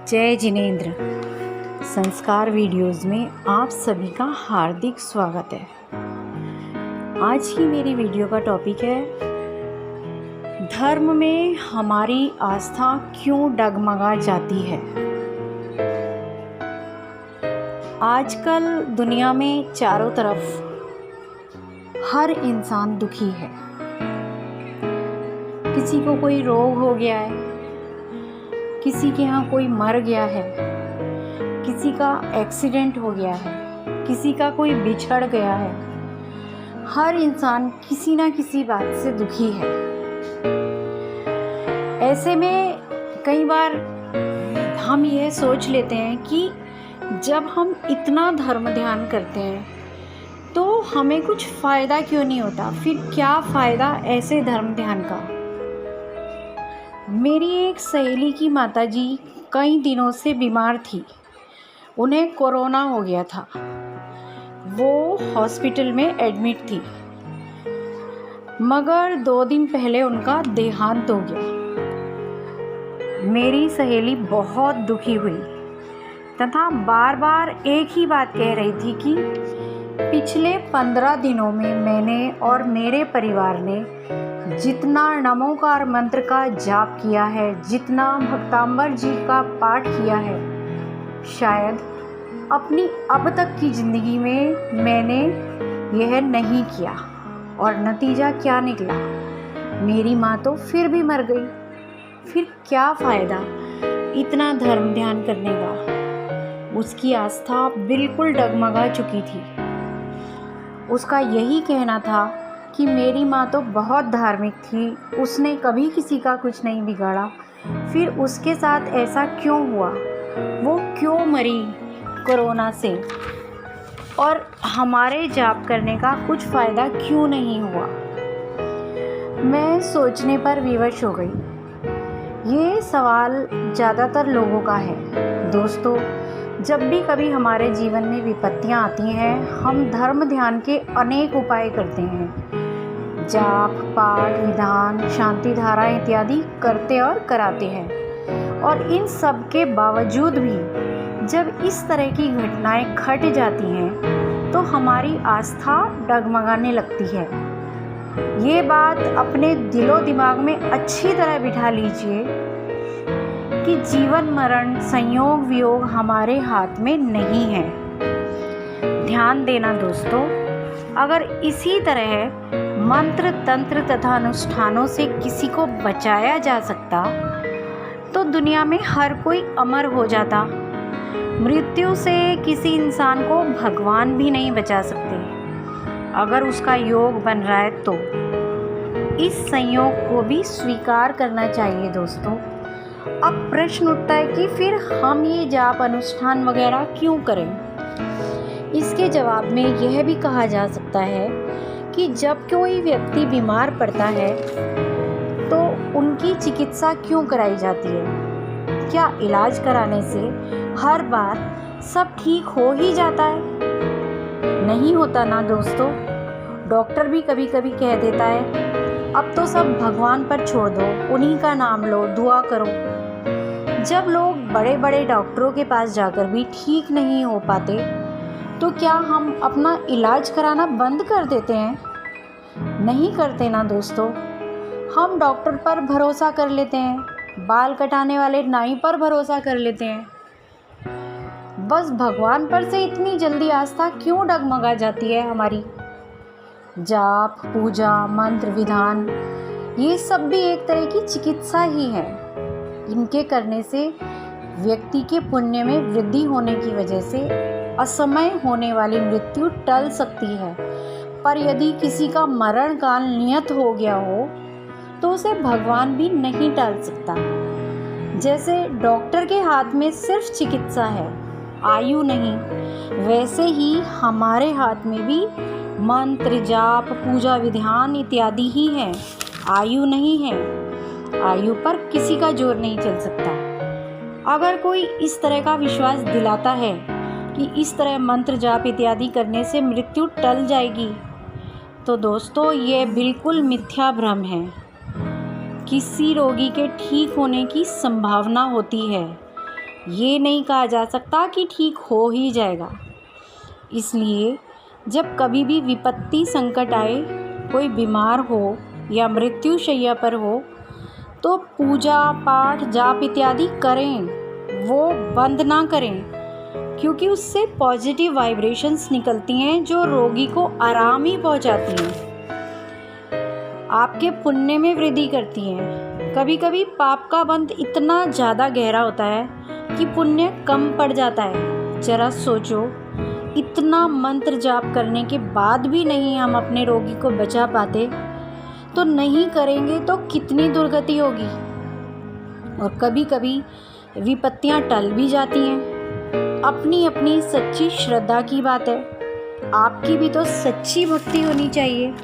जय जिनेंद्र। संस्कार वीडियोज़ में आप सभी का हार्दिक स्वागत है। आज की मेरी वीडियो का टॉपिक है, धर्म में हमारी आस्था क्यों डगमगा जाती है। आजकल दुनिया में चारों तरफ हर इंसान दुखी है। किसी को कोई रोग हो गया है, किसी के यहाँ कोई मर गया है, किसी का एक्सीडेंट हो गया है, किसी का कोई बिछड़ गया है। हर इंसान किसी ना किसी बात से दुखी है। ऐसे में कई बार हम यह सोच लेते हैं कि जब हम इतना धर्म ध्यान करते हैं तो हमें कुछ फ़ायदा क्यों नहीं होता। फिर क्या फ़ायदा ऐसे धर्म ध्यान का। मेरी एक सहेली की माताजी कई दिनों से बीमार थी। उन्हें कोरोना हो गया था। वो हॉस्पिटल में एडमिट थी, मगर 2 दिन पहले उनका देहांत हो गया। मेरी सहेली बहुत दुखी हुई तथा बार बार एक ही बात कह रही थी कि पिछले 15 दिनों में मैंने और मेरे परिवार ने जितना नमोकार मंत्र का जाप किया है, जितना भक्तांबर जी का पाठ किया है, शायद अपनी अब तक की ज़िंदगी में मैंने यह नहीं किया। और नतीजा क्या निकला, मेरी माँ तो फिर भी मर गई। फिर क्या फ़ायदा इतना धर्म ध्यान करने का। उसकी आस्था बिल्कुल डगमगा चुकी थी। उसका यही कहना था कि मेरी माँ तो बहुत धार्मिक थी, उसने कभी किसी का कुछ नहीं बिगाड़ा, फिर उसके साथ ऐसा क्यों हुआ, वो क्यों मरी कोरोना से, और हमारे जाप करने का कुछ फ़ायदा क्यों नहीं हुआ। मैं सोचने पर विवश हो गई। ये सवाल ज़्यादातर लोगों का है। दोस्तों, जब भी कभी हमारे जीवन में विपत्तियां आती हैं, हम धर्म ध्यान के अनेक उपाय करते हैं। जाप, पाठ, विधान, शांति धारा इत्यादि करते और कराते हैं। और इन सब के बावजूद भी जब इस तरह की घटनाएं घट जाती हैं तो हमारी आस्था डगमगाने लगती है। ये बात अपने दिलो दिमाग में अच्छी तरह बिठा लीजिए कि जीवन मरण, संयोग वियोग हमारे हाथ में नहीं है। ध्यान देना दोस्तों, अगर इसी तरह मंत्र, तंत्र तथा अनुष्ठानों से किसी को बचाया जा सकता तो दुनिया में हर कोई अमर हो जाता। मृत्यु से किसी इंसान को भगवान भी नहीं बचा सकते। अगर उसका योग बन रहा है तो इस संयोग को भी स्वीकार करना चाहिए दोस्तों। अब प्रश्न उठता है कि फिर हम ये जाप अनुष्ठान वगैरह क्यों करें। इसके जवाब में यह भी कहा जा सकता है कि जब कोई व्यक्ति बीमार पड़ता है तो उनकी चिकित्सा क्यों कराई जाती है। क्या इलाज कराने से हर बार सब ठीक हो ही जाता है? नहीं होता ना दोस्तों। डॉक्टर भी कभी कभी कह देता है, अब तो सब भगवान पर छोड़ दो, उन्हीं का नाम लो, दुआ करो। जब लोग बड़े बड़े डॉक्टरों के पास जाकर भी ठीक नहीं हो पाते तो क्या हम अपना इलाज कराना बंद कर देते हैं? नहीं करते ना दोस्तों। हम डॉक्टर पर भरोसा कर लेते हैं, बाल कटाने वाले नाई पर भरोसा कर लेते हैं। बस भगवान पर से इतनी जल्दी आस्था क्यों डगमगा जाती है हमारी। जाप, पूजा, मंत्र, विधान, ये सब भी एक तरह की चिकित्सा ही है। इनके करने से व्यक्ति के पुण्य में वृद्धि होने की वजह से असमय होने वाली मृत्यु टल सकती है। पर यदि किसी का मरण काल नियत हो गया हो तो उसे भगवान भी नहीं टाल सकता। जैसे डॉक्टर के हाथ में सिर्फ चिकित्सा है, आयु नहीं, वैसे ही हमारे हाथ में भी मंत्र, जाप, पूजा, विधान इत्यादि ही है, आयु नहीं है। आयु पर किसी का जोर नहीं चल सकता। अगर कोई इस तरह का विश्वास दिलाता है कि इस तरह मंत्र, जाप इत्यादि करने से मृत्यु टल जाएगी तो दोस्तों ये बिल्कुल मिथ्या भ्रम है। किसी रोगी के ठीक होने की संभावना होती है, ये नहीं कहा जा सकता कि ठीक हो ही जाएगा। इसलिए जब कभी भी विपत्ति संकट आए, कोई बीमार हो या मृत्युशैया पर हो, तो पूजा पाठ जाप इत्यादि करें, वो बंद ना करें, क्योंकि उससे पॉजिटिव वाइब्रेशंस निकलती हैं जो रोगी को आराम ही पहुंचाती हैं, आपके पुण्य में वृद्धि करती हैं। कभी कभी पाप का बंध इतना ज़्यादा गहरा होता है कि पुण्य कम पड़ जाता है। जरा सोचो, इतना मंत्र जाप करने के बाद भी नहीं हम अपने रोगी को बचा पाते, तो नहीं करेंगे तो कितनी दुर्गति होगी। और कभी कभी विपत्तियां टल भी जाती हैं। अपनी अपनी सच्ची श्रद्धा की बात है, आपकी भी तो सच्ची भक्ति होनी चाहिए।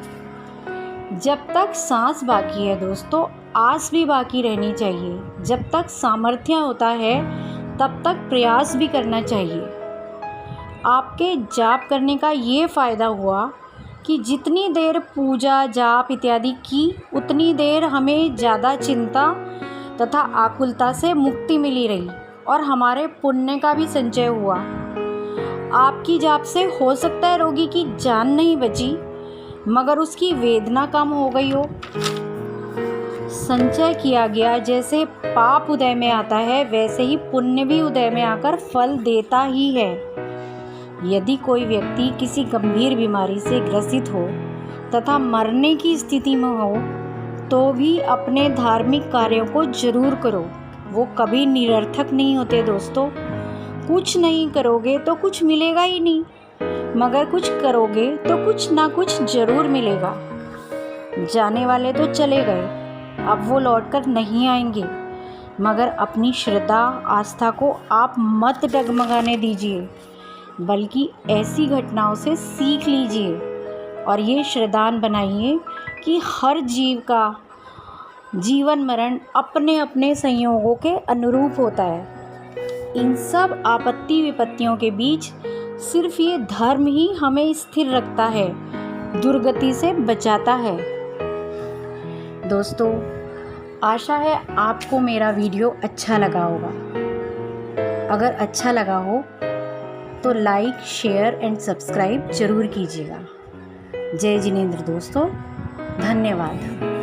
जब तक सांस बाकी है दोस्तों, आस भी बाकी रहनी चाहिए। जब तक सामर्थ्य होता है तब तक प्रयास भी करना चाहिए। आपके जाप करने का ये फ़ायदा हुआ कि जितनी देर पूजा जाप इत्यादि की, उतनी देर हमें ज़्यादा चिंता तथा आकुलता से मुक्ति मिली रही और हमारे पुण्य का भी संचय हुआ। आपकी जाप से हो सकता है रोगी की जान नहीं बची, मगर उसकी वेदना कम हो गई हो। संचय किया गया जैसे पाप उदय में आता है, वैसे ही पुण्य भी उदय में आकर फल देता ही है। यदि कोई व्यक्ति किसी गंभीर बीमारी से ग्रसित हो तथा मरने की स्थिति में हो, तो भी अपने धार्मिक कार्यों को जरूर करो। वो कभी निरर्थक नहीं होते दोस्तों। कुछ नहीं करोगे तो कुछ मिलेगा ही नहीं, मगर कुछ करोगे तो कुछ ना कुछ जरूर मिलेगा। जाने वाले तो चले गए, अब वो लौटकर नहीं आएंगे, मगर अपनी श्रद्धा आस्था को आप मत डगमगाने दीजिए, बल्कि ऐसी घटनाओं से सीख लीजिए और ये श्रद्धान बनाइए कि हर जीव का जीवन मरण अपने अपने संयोगों के अनुरूप होता है। इन सब आपत्ति विपत्तियों के बीच सिर्फ ये धर्म ही हमें स्थिर रखता है, दुर्गति से बचाता है। दोस्तों, आशा है आपको मेरा वीडियो अच्छा लगा होगा। अगर अच्छा लगा हो तो लाइक शेयर एंड सब्सक्राइब जरूर कीजिएगा। जय जिनेंद्र दोस्तों, धन्यवाद।